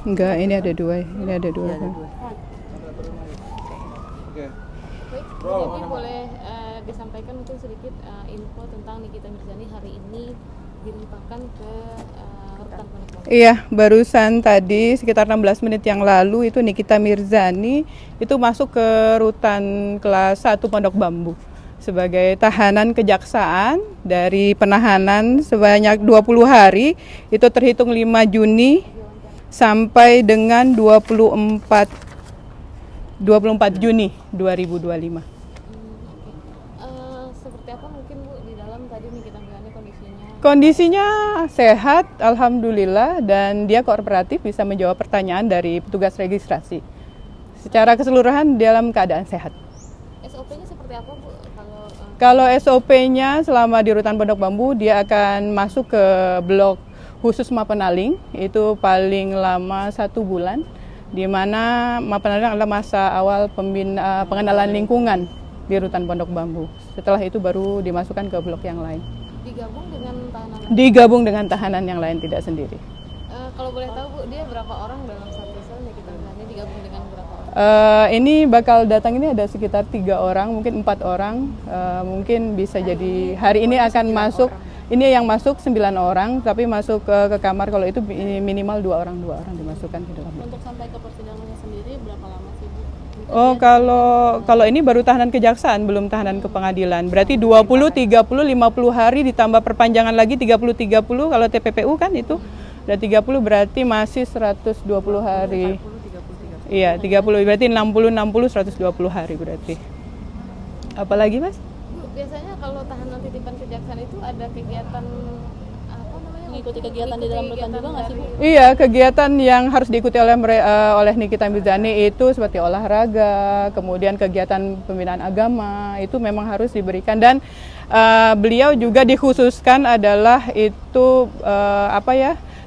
Enggak, ini ada dua. Ini ada dua. Iya, ada dua. Baik, Bu Devi boleh disampaikan mungkin sedikit info tentang Nikita Mirzani hari ini dilimpahkan ke rutan Pondok Bambu. Iya, barusan tadi sekitar 16 menit yang lalu itu Nikita Mirzani itu masuk ke rutan kelas 1 Pondok Bambu sebagai tahanan kejaksaan dari penahanan sebanyak 20 hari, itu terhitung 5 Juni sampai dengan 24 Juni 2025. Seperti apa mungkin Bu di dalam tadi Nikita Mirzani kondisinya? Kondisinya sehat, alhamdulillah, dan dia kooperatif bisa menjawab pertanyaan dari petugas registrasi. Secara keseluruhan dalam keadaan sehat. SOP-nya seperti apa Bu? Kalau SOP-nya selama di rutan Pondok Bambu dia akan masuk ke blok khusus Mapenaling, itu paling lama 1 bulan, di mana Mapenaling adalah masa awal pengenalan lingkungan di rutan Pondok Bambu. Setelah itu baru dimasukkan ke blok yang lain. Digabung dengan tahanan? Digabung dengan tahanan yang lain, tidak sendiri. Kalau boleh tahu Bu, dia berapa orang dalam satu sel Nikita Mirzani digabung dengan berapa orang? Ini bakal datang ini ada sekitar 3 orang, mungkin 4 orang, mungkin bisa jadi hari ini akan masuk. Ini yang masuk 9 orang, tapi masuk ke kamar kalau itu minimal 2 orang dimasukkan ke dalam. Untuk sampai ke persidangannya sendiri berapa lama sih Bu? Oh, kalau ini baru tahanan kejaksaan, belum tahanan ke pengadilan. Berarti 20, 30, 50 hari ditambah perpanjangan lagi 30 kalau TPPU kan itu udah 30 berarti masih 120 hari. 30. Iya, 30 berarti 60 120 hari berarti. Apalagi, Mas? Bu, biasanya kalau tahanan titipan kejaksaan itu ada kegiatan apa namanya? Mengikuti kegiatan di dalam rutan juga nggak sih Bu? Iya, kegiatan yang harus diikuti oleh Nikita Mirzani itu seperti olahraga, kemudian kegiatan pembinaan agama, itu memang harus diberikan. Dan beliau juga dikhususkan adalah itu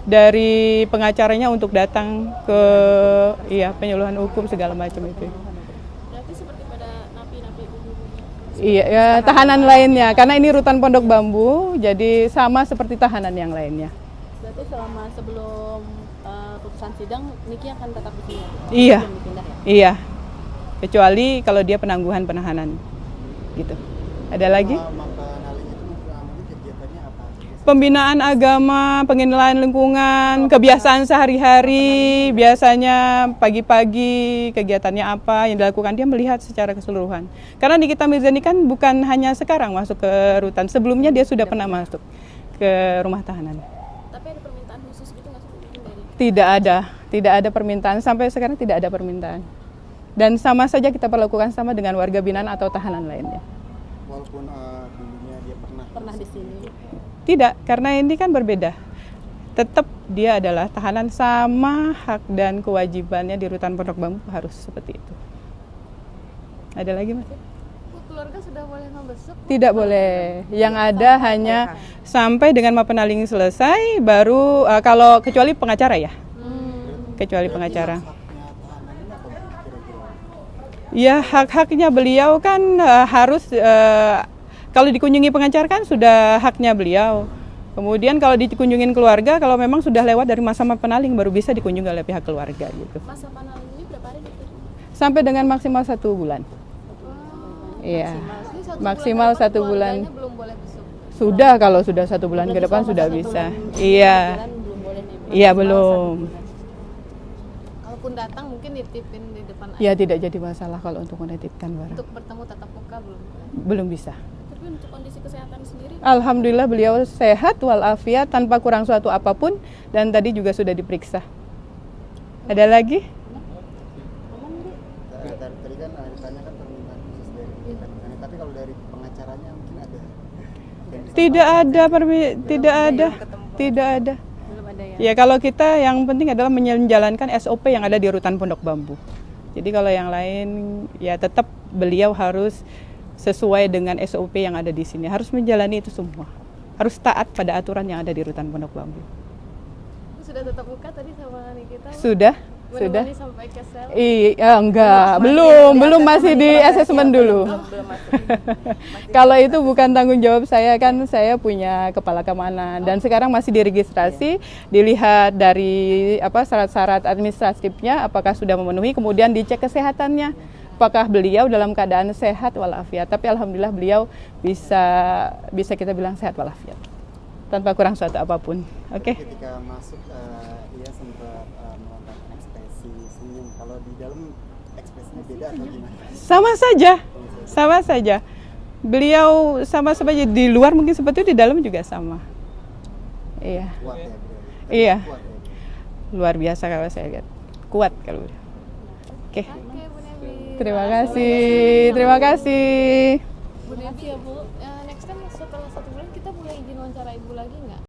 dari pengacaranya untuk datang ke penyuluhan hukum segala macam itu. Berarti seperti pada napi-napi umum. Iya, ya, tahanan lainnya. Karena ini rutan Pondok Bambu, jadi sama seperti tahanan yang lainnya. Berarti selama sebelum putusan sidang, Niki akan tetap di sini? Iya. Belum dipindah ya? Iya. Kecuali kalau dia penangguhan penahanan. Gitu. Ada lagi? Pembinaan agama, pengenalan lingkungan, kebiasaan sehari-hari, biasanya pagi-pagi kegiatannya apa yang dilakukan, dia melihat secara keseluruhan. Karena Nikita Mirzani kan bukan hanya sekarang masuk ke rutan, sebelumnya dia sudah pernah masuk ke rumah tahanan. Tapi ada permintaan khusus gitu nggak sih dari? Tidak ada permintaan, sampai sekarang tidak ada permintaan. Dan sama saja kita perlakukan sama dengan warga binaan atau tahanan lainnya. Walaupun dulunya dia Pernah di sini? Tidak, karena ini kan berbeda. Tetap dia adalah tahanan, sama hak dan kewajibannya di rutan Pondok Bambu harus seperti itu. Ada lagi, Mas? Bu, keluarga sudah boleh membesuk? Bu? Tidak boleh. Yang ada hanya sampai dengan Mapenaling selesai, baru kalau kecuali pengacara ya. Kecuali pengacara. Ya, hak-haknya beliau kan harus kalau dikunjungi pengacara kan sudah haknya beliau. Kemudian kalau dikunjungin keluarga, kalau memang sudah lewat dari masa Mapenaling baru bisa dikunjungi oleh pihak keluarga gitu. Masa Mapenaling ini berapa hari Dokter? Sampai dengan maksimal 1 bulan. Iya. Maksimal 1 bulan. Belum boleh besuk. Sudah, kalau sudah 1 bulan ke depan sudah bisa. Iya. Belum boleh nih. Iya, belum. Kalaupun datang mungkin dititipin di depan Ya, tidak jadi masalah kalau untuk menitipkan barang. Untuk bertemu tatap muka belum. Belum bisa. Tapi untuk kondisi kesehatan sendiri? Alhamdulillah beliau sehat walafiat tanpa kurang suatu apapun, dan tadi juga sudah diperiksa. Ada lagi? Tadi kan ditanyakan permintaan khusus dari Nikita Mirzani, tapi kalau dari pengacaranya mungkin ada. Tidak ada. Belum ada ya? Ya, kalau kita yang penting adalah menjalankan SOP yang ada di rutan Pondok Bambu. Jadi kalau yang lain ya tetap beliau harus sesuai dengan SOP yang ada di sini. Harus menjalani itu semua. Harus taat pada aturan yang ada di rutan Pondok Bambu. Sudah tatap muka tadi sama Nikita? Sudah. Sudah? Menemani sampai ke sel. Enggak, belum masih di asesmen dulu. Kalau itu bukan tanggung jawab saya, kan saya punya kepala keamanan dan sekarang masih diregistrasi, dilihat dari syarat-syarat administratifnya apakah sudah memenuhi, kemudian dicek kesehatannya. Apakah beliau dalam keadaan sehat walafiat. Tapi alhamdulillah beliau bisa kita bilang sehat walafiat. Tanpa kurang suatu apapun. Oke. Ketika masuk ia sempat melontarkan ekspresi senyum. Kalau di dalam ekspresinya beda atau gimana? Sama saja. Beliau sama saja, di luar mungkin seperti itu, di dalam juga sama. Iya. Kuat ya, Iya. kuat ya. Luar biasa kalau saya lihat. Kuat kalau udah. Oke. Oke, Bu Nevi. Terima kasih. Bu Nevi ya Bu, next time setelah 1 bulan kita boleh izin wawancara Ibu lagi nggak?